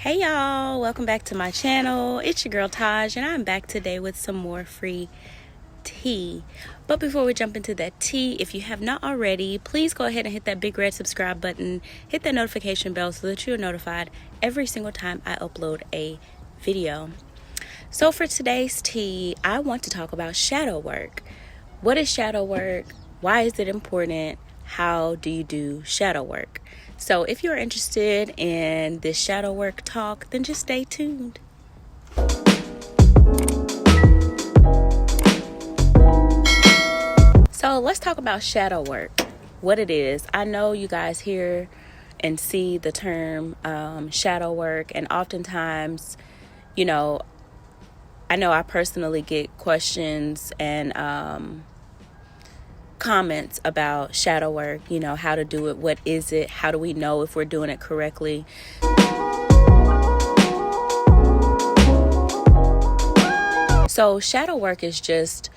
Hey y'all, welcome back to my channel. It's your girl Taaj, and I'm back today with some more free tea. But before we jump into that tea, if you have not already, please go ahead and hit that big red subscribe button, hit that notification bell so that you're notified every single time I upload a video. So for today's tea, I want to talk about shadow work. What is shadow work? Why is it important? How do you do shadow work? So if you're interested in this shadow work talk, then just stay tuned. So let's talk about shadow work, what it is. I know you guys hear and see the term shadow work, and oftentimes, I know I personally get questions and comments about shadow work, how to do it, what is it, how do we know if we're doing it correctly. So shadow work is just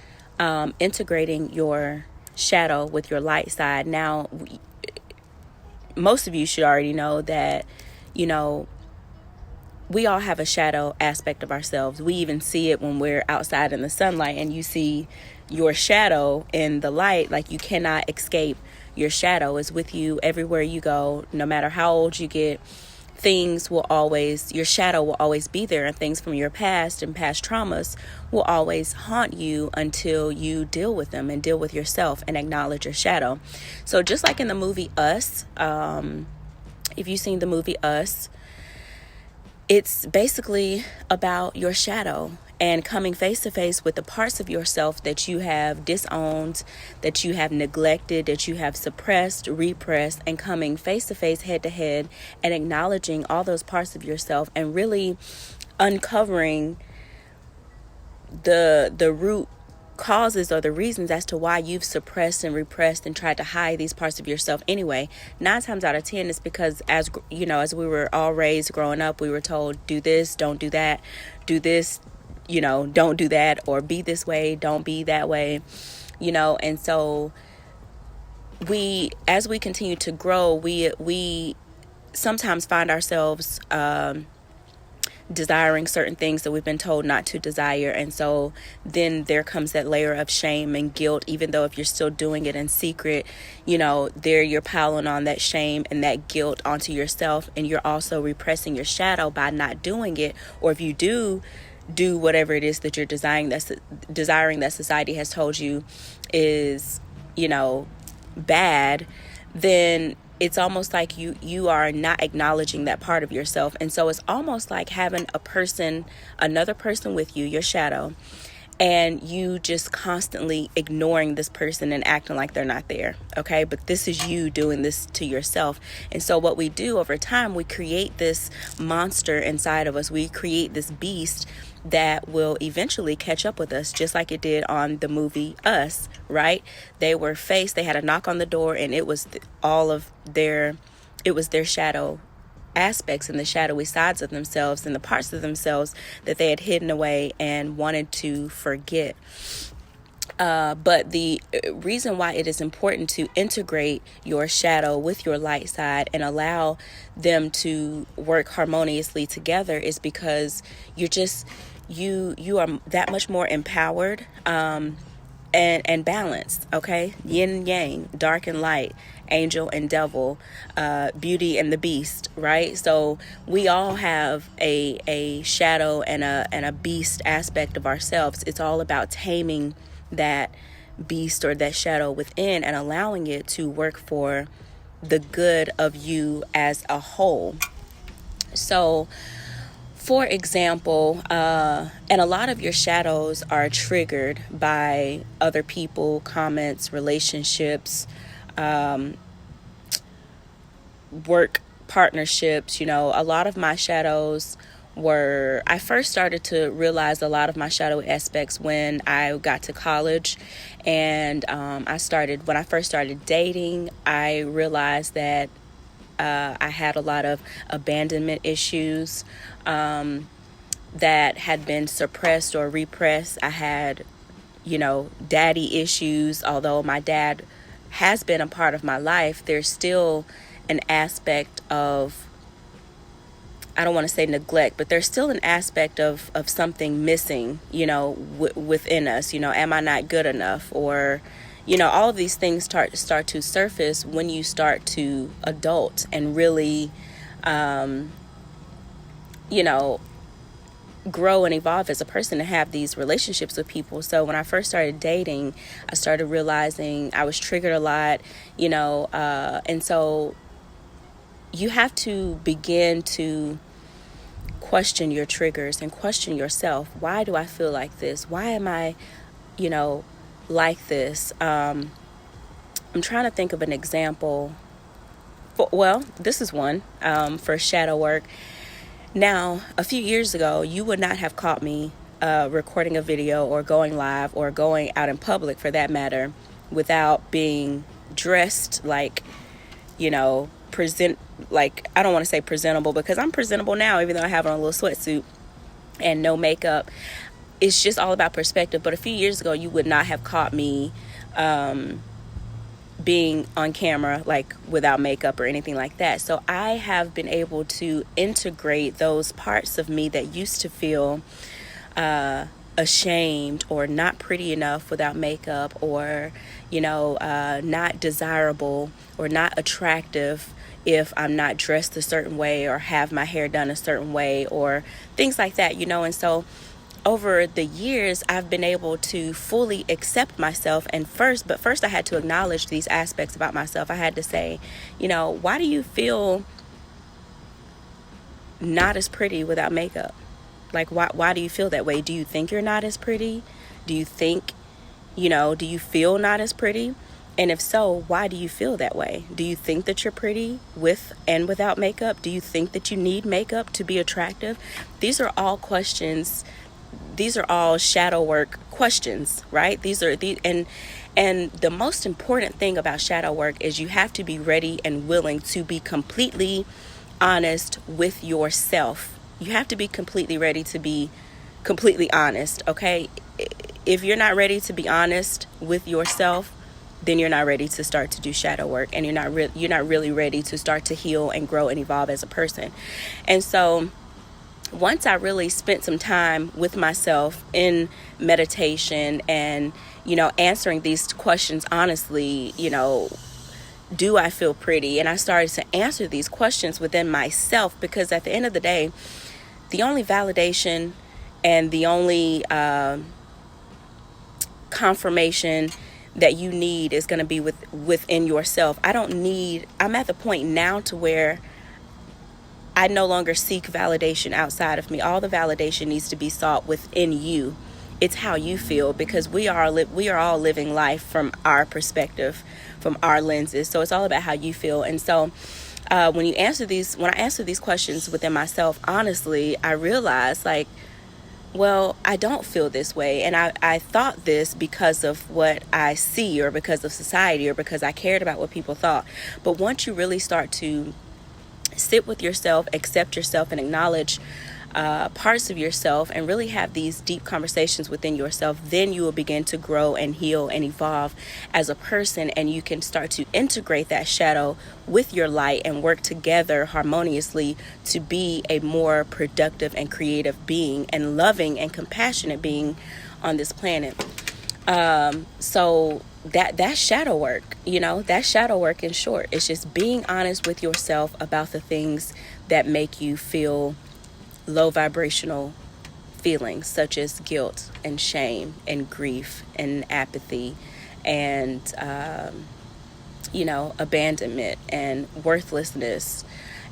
integrating your shadow with your light side. Now, most of you should already know that, we all have a shadow aspect of ourselves. We even see it when we're outside in the sunlight and you see your shadow in the light. Like, you cannot escape your shadow. It's with you everywhere you go. No matter how old you get, your shadow will always be there, and things from your past and past traumas will always haunt you until you deal with them and deal with yourself and acknowledge your shadow. So just like in the movie Us, if you've seen the movie Us, it's basically about your shadow and coming face to face with the parts of yourself that you have disowned, that you have neglected, that you have suppressed, repressed, and coming face to face, head to head, and acknowledging all those parts of yourself and really uncovering the root causes or the reasons as to why you've suppressed and repressed and tried to hide these parts of yourself anyway. 9 times out of 10 it's because, as we were all raised growing up, we were told, do this, don't do that, do this, don't do that, or be this way, don't be that way, and so as we continue to grow, we sometimes find ourselves desiring certain things that we've been told not to desire. And so then there comes that layer of shame and guilt, even though if you're still doing it in secret, you're piling on that shame and that guilt onto yourself, and you're also repressing your shadow by not doing it. Or if you do whatever it is that you're desiring that society has told you is, bad, then it's almost like you are not acknowledging that part of yourself. And so it's almost like having another person with you, your shadow, and you just constantly ignoring this person and acting like they're not there. Okay, but this is you doing this to yourself. And so what we do over time, we create this monster inside of us. We create this beast that will eventually catch up with us, just like it did on the movie Us, right? They had a knock on the door, and it was their shadow aspects and the shadowy sides of themselves and the parts of themselves that they had hidden away and wanted to forget. But the reason why it is important to integrate your shadow with your light side and allow them to work harmoniously together is because you are that much more empowered and balanced. Okay, yin and yang, dark and light, angel and devil, beauty and the beast, right? So we all have a shadow and a beast aspect of ourselves. It's all about taming that beast or that shadow within and allowing it to work for the good of you as a whole. So for example, and a lot of your shadows are triggered by other people, comments, relationships, work partnerships. A lot of my shadows I first started to realize a lot of my shadow aspects when I got to college, and when I first started dating, I realized that I had a lot of abandonment issues that had been suppressed or repressed. I had, daddy issues. Although my dad has been a part of my life, there's still an aspect of I don't want to say neglect, but there's still an aspect of something missing, within us. Am I not good enough? Or, all of these things start to surface when you start to adult and really, you know, grow and evolve as a person and have these relationships with people. So when I first started dating, I started realizing I was triggered a lot, and so you have to begin to question your triggers and question yourself. Why do I feel like this? Why am I, like this? I'm trying to think of an example. This is one for shadow work. Now, a few years ago, you would not have caught me recording a video or going live or going out in public, for that matter, without being dressed like, I don't want to say presentable, because I'm presentable now, even though I have on a little sweatsuit and no makeup. It's just all about perspective. But a few years ago, you would not have caught me being on camera, like without makeup or anything like that. So I have been able to integrate those parts of me that used to feel ashamed or not pretty enough without makeup, or not desirable or not attractive if I'm not dressed a certain way or have my hair done a certain way or things like that, and so over the years, I've been able to fully accept myself. But first I had to acknowledge these aspects about myself. I had to say, why do you feel not as pretty without makeup? Like, why do you feel that way? Do you think you're not as pretty? Do you think, do you feel not as pretty? And if so, why do you feel that way? Do you think that you're pretty with and without makeup? Do you think that you need makeup to be attractive? These are all questions. These are all shadow work questions, right? And the most important thing about shadow work is you have to be ready and willing to be completely honest with yourself. You have to be completely ready to be completely honest, okay? If you're not ready to be honest with yourself, then you're not ready to start to do shadow work, and you're not really ready to start to heal and grow and evolve as a person. And so once I really spent some time with myself in meditation and, answering these questions honestly, do I feel pretty? And I started to answer these questions within myself, because at the end of the day, the only validation and the only confirmation that you need is going to be within yourself. I'm at the point now to where I no longer seek validation outside of me. All the validation needs to be sought within you. It's how you feel, because we are all living life from our perspective, from our lenses. So it's all about how you feel. And so when I answer these questions within myself, honestly, I realized, like, well, I don't feel this way. And I thought this because of what I see, or because of society, or because I cared about what people thought. But once you really start to sit with yourself, accept yourself, and acknowledge parts of yourself, and really have these deep conversations within yourself, then you will begin to grow and heal and evolve as a person, and you can start to integrate that shadow with your light and work together harmoniously to be a more productive and creative being and loving and compassionate being on this planet. So that's shadow work, that's shadow work in short. It's just being honest with yourself about the things that make you feel low vibrational feelings, such as guilt and shame and grief and apathy and, abandonment and worthlessness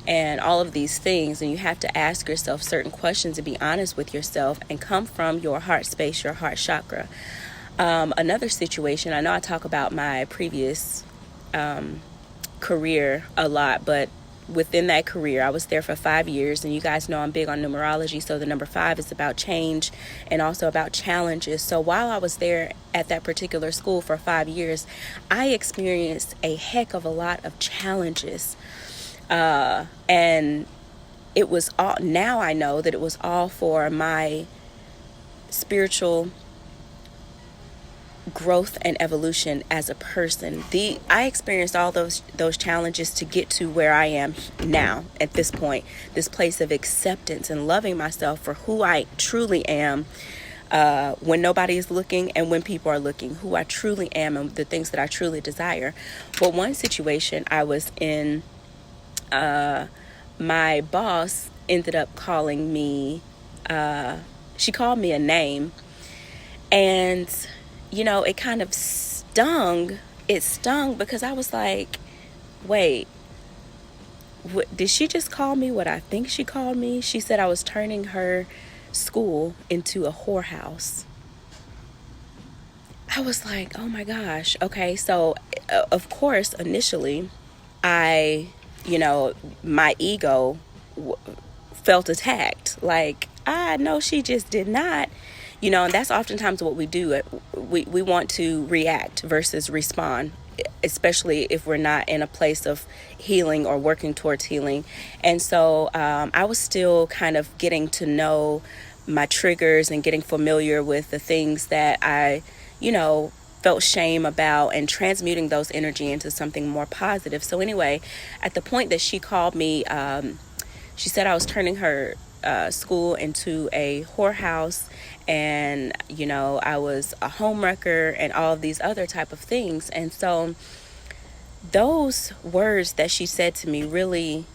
and all of these things. And you have to ask yourself certain questions and be honest with yourself and come from your heart space, your heart chakra. Another situation, I know I talk about my previous career a lot, but within that career, I was there for 5 years, and you guys know I'm big on numerology, so the number 5 is about change and also about challenges. So while I was there at that particular school for 5 years, I experienced a heck of a lot of challenges, and it was all, now I know that it was all for my spiritual growth and evolution as a person. I experienced all those challenges to get to where I am now at this point, this place of acceptance and loving myself for who I truly am, when nobody is looking and when people are looking, who I truly am and the things that I truly desire. But one situation I was in, my boss ended up calling me, she called me a name, and it kind of stung. It stung because I was like, wait, did she just call me what I think she called me? She said I was turning her school into a whorehouse. I was like, oh my gosh. Okay, so of course, initially, my ego felt attacked. Like, I know she just did not. And that's oftentimes what we do. We want to react versus respond, especially if we're not in a place of healing or working towards healing. And so I was still kind of getting to know my triggers and getting familiar with the things that I, felt shame about, and transmuting those energy into something more positive. So anyway, at the point that she called me, she said I was turning her school into a whorehouse, and I was a homewrecker and all of these other type of things. And so those words that she said to me really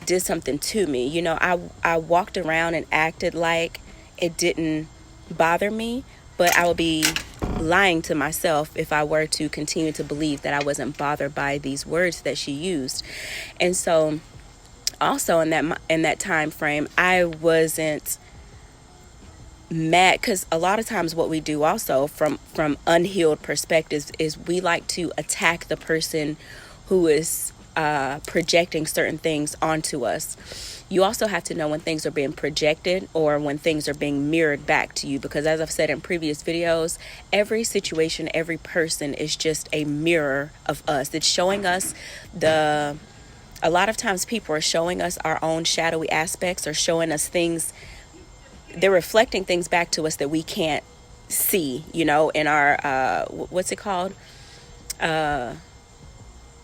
did something to me. I walked around and acted like it didn't bother me, but I would be lying to myself if I were to continue to believe that I wasn't bothered by these words that she used. And so also in that time frame, I wasn't mad, because a lot of times what we do also from unhealed perspectives is we like to attack the person who is projecting certain things onto us. You also have to know when things are being projected or when things are being mirrored back to you, because as I've said in previous videos, every situation, every person is just a mirror of us. It's showing us a lot of times people are showing us our own shadowy aspects, or showing us things. They're reflecting things back to us that we can't see, in our, what's it called?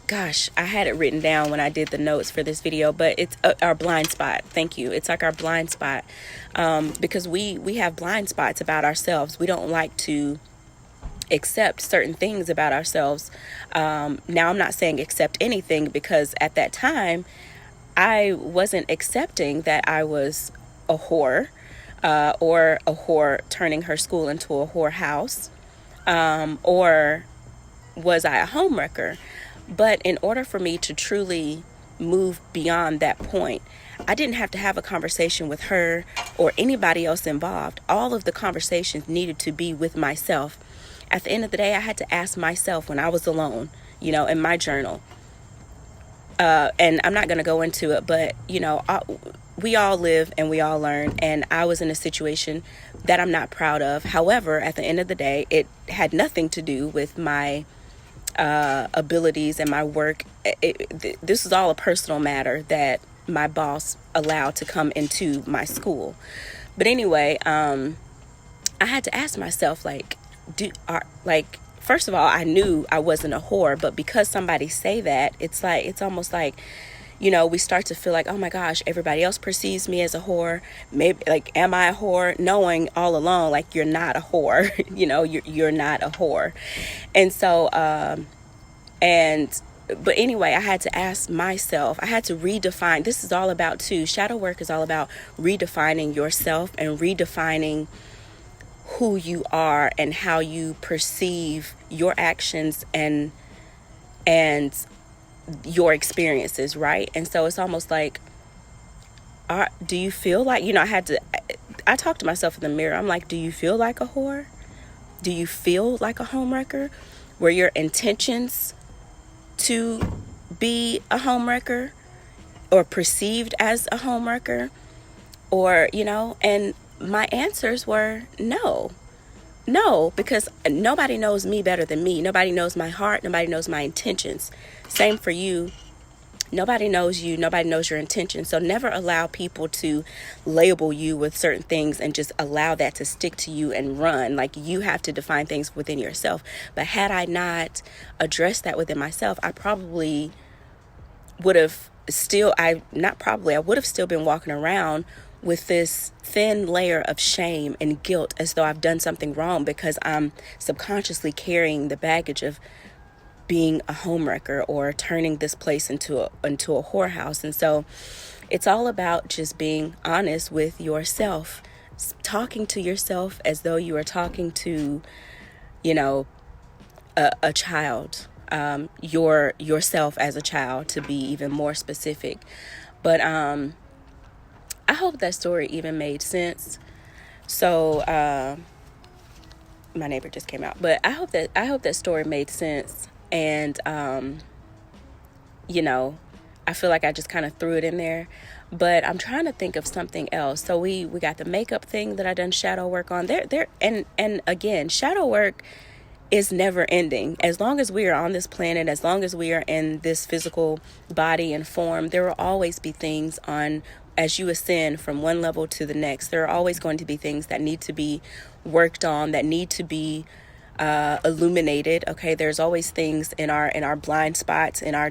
Gosh, I had it written down when I did the notes for this video, but it's our blind spot. Thank you. It's like our blind spot, because we have blind spots about ourselves. We don't like to accept certain things about ourselves. Now, I'm not saying accept anything, because at that time, I wasn't accepting that I was a whore, or a whore turning her school into a whorehouse, or was I a homewrecker? But in order for me to truly move beyond that point, I didn't have to have a conversation with her or anybody else involved. All of the conversations needed to be with myself. At the end of the day, I had to ask myself when I was alone, in my journal. And I'm not going to go into it, but, we all live and we all learn. And I was in a situation that I'm not proud of. However, at the end of the day, it had nothing to do with my abilities and my work. This is all a personal matter that my boss allowed to come into my school. But anyway, I had to ask myself, first of all, I knew I wasn't a whore, but because somebody say that, it's almost like, we start to feel like, oh my gosh, everybody else perceives me as a whore. Maybe, am I a whore? Knowing all along, you're not a whore. You're not a whore. And so, but anyway, I had to ask myself, I had to redefine. This is all about, shadow work is all about redefining yourself and redefining who you are and how you perceive your actions and your experiences, right? And so it's almost like, do you feel like, I talked to myself in the mirror. I'm like, do you feel like a whore? Do you feel like a homewrecker? Were your intentions to be a homewrecker or perceived as a homewrecker? Or, and my answers were no, because nobody knows me better than me. Nobody knows my heart. Nobody knows my intentions. Same for you. Nobody knows you. Nobody knows your intentions. So never allow people to label you with certain things and just allow that to stick to you and run. Like, you have to define things within yourself. But had I not addressed that within myself, I probably would have still, I would have still been walking around with this thin layer of shame and guilt, as though I've done something wrong, because I'm subconsciously carrying the baggage of being a homewrecker or turning this place into a whorehouse. And so it's all about just being honest with yourself, talking to yourself as though you are talking to, a child, yourself as a child, to be even more specific. But I hope that story even made sense. So my neighbor just came out, but I hope that story made sense. And, I feel like I just kind of threw it in there, but I'm trying to think of something else. So we got the makeup thing that I done shadow work on there. And again, shadow work is never ending. As long as we are on this planet, as long as we are in this physical body and form, there will always be things as you ascend from one level to the next. There are always going to be things that need to be worked on, that need to be illuminated. Okay, there's always things in our blind spots, in our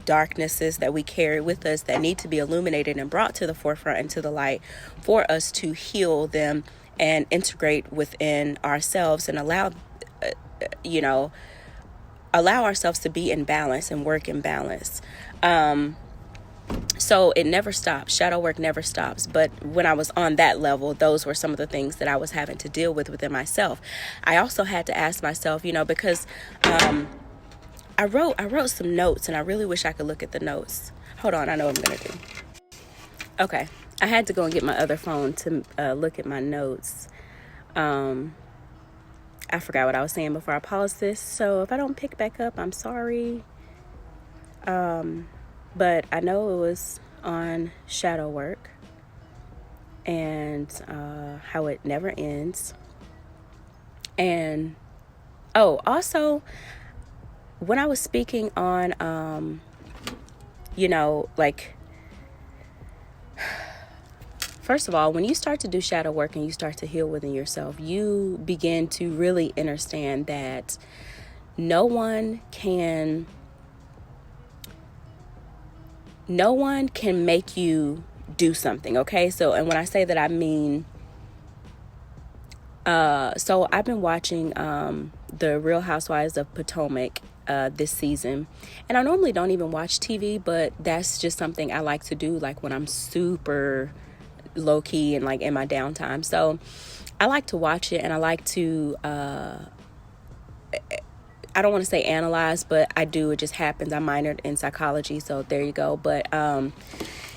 darknesses that we carry with us, that need to be illuminated and brought to the forefront and to the light, for us to heal them and integrate within ourselves, and allow ourselves to be in balance and work in balance. So it never stops. Shadow work never stops. But when I was on that level, those were some of the things that I was having to deal with within myself. I also had to ask myself, because I wrote some notes, and I really wish I could look at the notes. Hold on, I know what I'm going to do. Okay, I had to go and get my other phone to look at my notes. I forgot what I was saying before I paused this. So if I don't pick back up, I'm sorry. But I know it was on shadow work and how it never ends. And, also, when I was speaking on, first of all, when you start to do shadow work and you start to heal within yourself, you begin to really understand that no one can make you do something, okay? So, and when I say that, I mean, so I've been watching the Real Housewives of Potomac this season, and I normally don't even watch TV, but that's just something I like to do, like when I'm super low-key and like in my downtime. So I like to watch it, and I like to I don't want to say analyze, but I do. It just happens. I minored in psychology, so there you go. But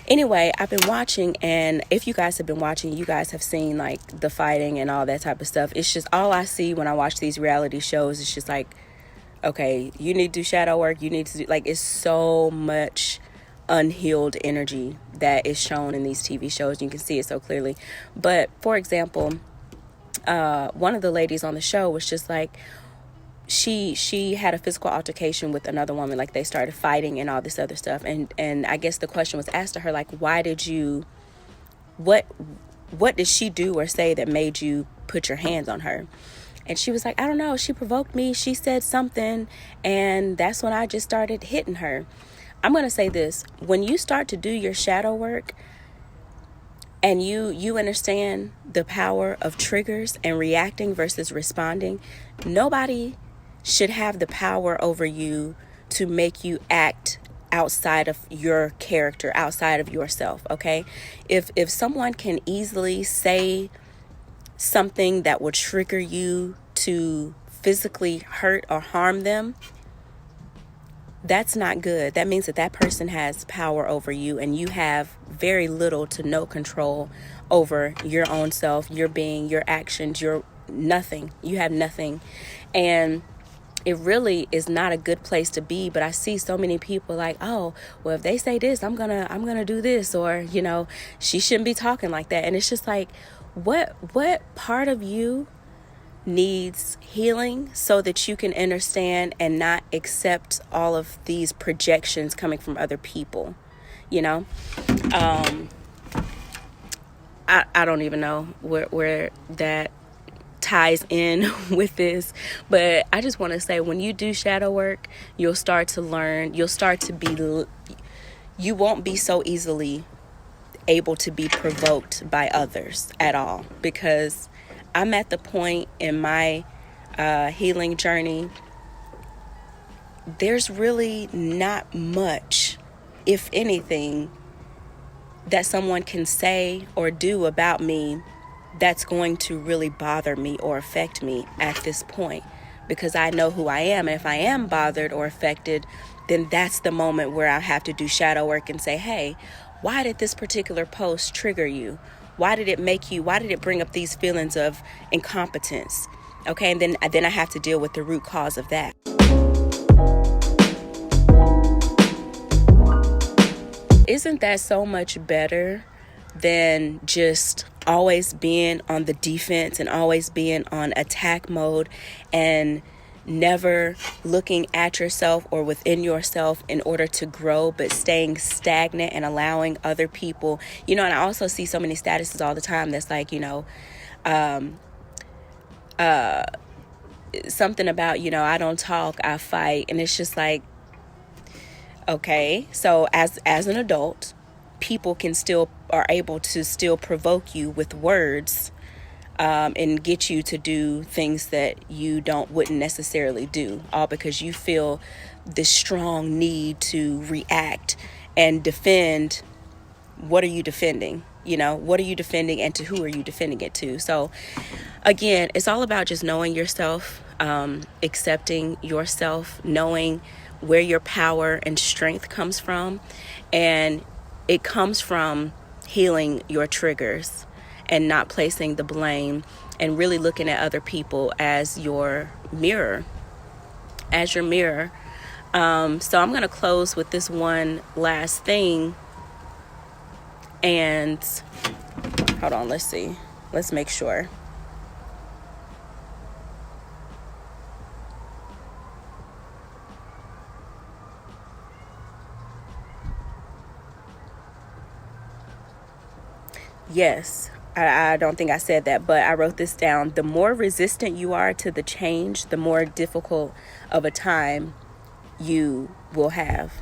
anyway, I've been watching, and if you guys have been watching, you guys have seen like the fighting and all that type of stuff. It's just all I see when I watch these reality shows. It's just like, okay, you need to do shadow work. You need to do, like, it's so much unhealed energy that is shown in these TV shows. You can see it so clearly. But for example, one of the ladies on the show was just like, she had a physical altercation with another woman, like they started fighting and all this other stuff, and I guess the question was asked to her, like, why did you, what did she do or say that made you put your hands on her? And she was like, I don't know, she provoked me, she said something, and that's when I just started hitting her. I'm going to say this: when you start to do your shadow work and you understand the power of triggers and reacting versus responding, nobody should have the power over you to make you act outside of your character, outside of yourself, okay? If someone can easily say something that will trigger you to physically hurt or harm them, that's not good. That means that person has power over you, and you have very little to no control over your own self, your being, your actions, your nothing. You have nothing. And it really is not a good place to be. But I see so many people like, oh, well, if they say this, I'm gonna do this, or, she shouldn't be talking like that. And it's just like, what part of you needs healing so that you can understand and not accept all of these projections coming from other people, you know? I don't even know where that ties in with this, but I just want to say, when you do shadow work, you'll start to learn, you won't be so easily able to be provoked by others at all, because I'm at the point in my healing journey, there's really not much, if anything, that someone can say or do about me that's going to really bother me or affect me at this point, because I know who I am. And if I am bothered or affected, then that's the moment where I have to do shadow work and say, hey, why did this particular post trigger you? Why did it bring up these feelings of incompetence? Okay, and then I have to deal with the root cause of that. Isn't that so much better than just always being on the defense and always being on attack mode and never looking at yourself or within yourself in order to grow, but staying stagnant and allowing other people, and I also see so many statuses all the time that's like, something about, I don't talk, I fight. And it's just like, okay, so as an adult, people are able to still provoke you with words, and get you to do things that you wouldn't necessarily do, all because you feel this strong need to react and defend. What are you defending? What are you defending, and to who are you defending it to? So again, it's all about just knowing yourself, accepting yourself, knowing where your power and strength comes from. And it comes from healing your triggers and not placing the blame, and really looking at other people as your mirror. So I'm going to close with this one last thing. And hold on, let's see. Let's make sure. Yes, I don't think I said that, but I wrote this down. The more resistant you are to the change, the more difficult of a time you will have.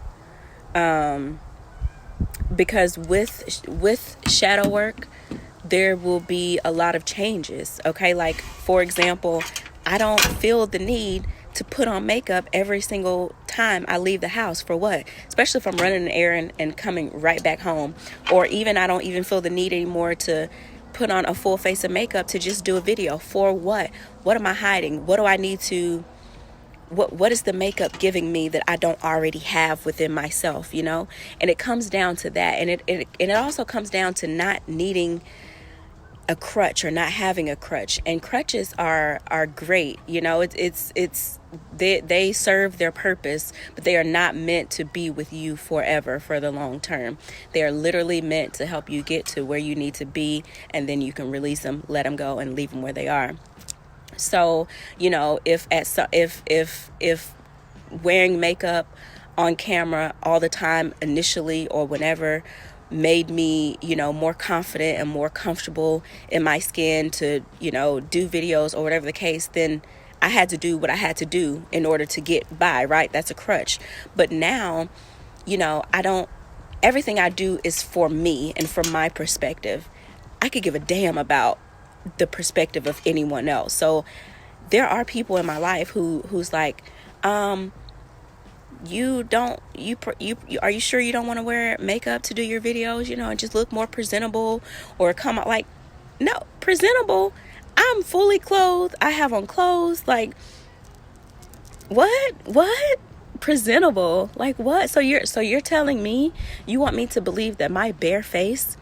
Because with shadow work, there will be a lot of changes. Okay, like for example, I don't feel the need to put on makeup every single time I leave the house. For what? Especially if I'm running an errand and coming right back home. Or even I don't even feel the need anymore to put on a full face of makeup to just do a video. For what? What am I hiding? What do I need to... What is the makeup giving me that I don't already have within myself, And it comes down to that. And it also comes down to not needing a crutch or not having a crutch. And crutches are great, they serve their purpose, but they are not meant to be with you forever for the long term. They are literally meant to help you get to where you need to be, and then you can release them, let them go, and leave them where they are. So, if wearing makeup on camera all the time initially or whenever made me, more confident and more comfortable in my skin to, do videos or whatever the case, then I had to do what I had to do in order to get by, right? That's a crutch. But now, everything I do is for me and from my perspective. I could give a damn about the perspective of anyone else. So there are people in my life who's like, are you sure you don't want to wear makeup to do your videos, and just look more presentable or come out like, no, presentable. I'm fully clothed. I have on clothes. Like, what? Presentable? Like what? So you're telling me you want me to believe that my bare face,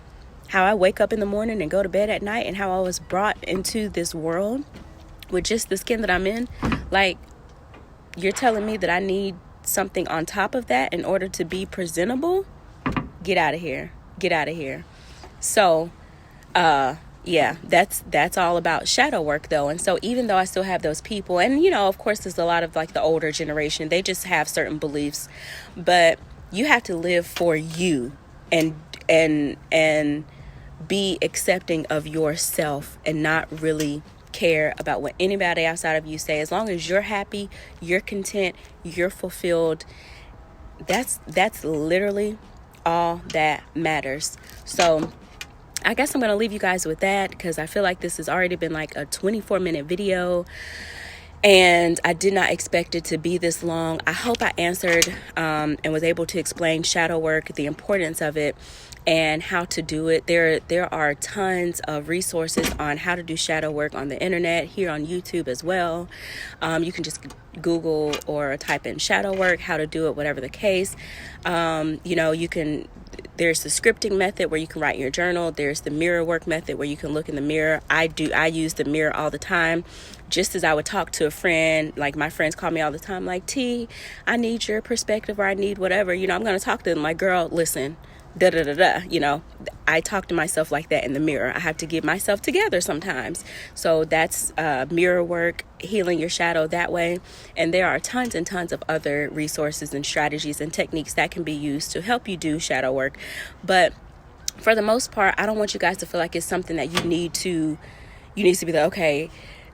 how I wake up in the morning and go to bed at night, and how I was brought into this world with just the skin that I'm in, like, you're telling me that I need something on top of that in order to be presentable? Get out of here. So, yeah, that's all about shadow work though. And so even though I still have those people, and of course there's a lot of like the older generation, they just have certain beliefs, but you have to live for you, and and be accepting of yourself, and not really care about what anybody outside of you say. As long as you're happy, you're content, you're fulfilled, that's literally all that matters. So I guess I'm going to leave you guys with that, because I feel like this has already been like a 24-minute video, and I did not expect it to be this long. I hope I answered and was able to explain shadow work, the importance of it, and how to do it. There are tons of resources on how to do shadow work on the internet, here on YouTube as well. You can just Google or type in shadow work, how to do it, whatever the case. You can, there's the scripting method where you can write in your journal. There's the mirror work method where you can look in the mirror. I use the mirror all the time, just as I would talk to a friend. Like, my friends call me all the time, like, T, I need your perspective, or I need whatever. I'm going to talk to them like, girl, listen, da da da da. I talk to myself like that in the mirror. I have to get myself together sometimes. So that's mirror work, healing your shadow that way. And there are tons and tons of other resources and strategies and techniques that can be used to help you do shadow work. But for the most part, I don't want you guys to feel like it's something that you need to be like, okay,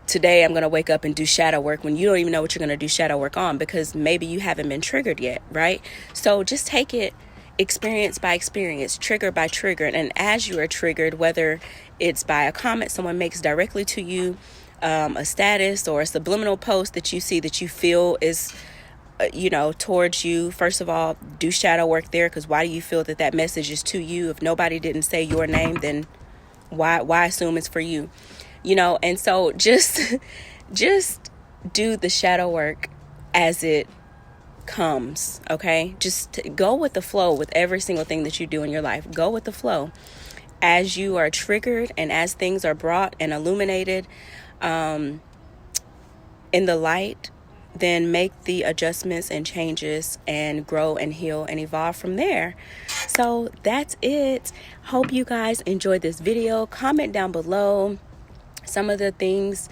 today I'm going to wake up and do shadow work, when you don't even know what you're going to do shadow work on, because maybe you haven't been triggered yet, right? So just take it experience by experience, trigger by trigger. And as you are triggered, whether it's by a comment someone makes directly to you, a status, or a subliminal post that you see that you feel is towards you, first of all, do shadow work there, because why do you feel that message is to you? If nobody didn't say your name, then why assume it's for you? And so just do the shadow work as it comes. Okay, just go with the flow with every single thing that you do in your life. Go with the flow as you are triggered, and as things are brought and illuminated in the light. Then make the adjustments and changes, and grow and heal and evolve from there. So that's it. Hope you guys enjoyed this video. Comment down below some of the things,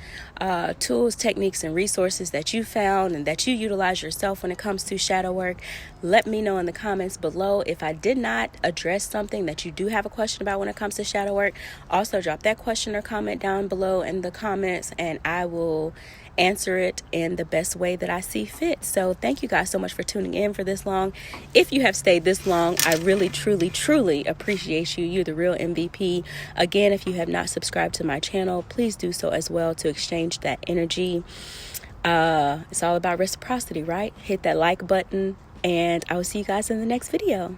tools, techniques, and resources that you found and that you utilize yourself when it comes to shadow work. Let me know in the comments below. If I did not address something that you do have a question about when it comes to shadow work, also drop that question or comment down below in the comments, and I will answer it in the best way that I see fit. So thank you guys so much for tuning in for this long. If you have stayed this long, I really, truly, truly appreciate you. You're the real MVP. Again, if you have not subscribed to my channel, please do so as well, to exchange that energy. It's all about reciprocity, right? Hit that like button, and I will see you guys in the next video.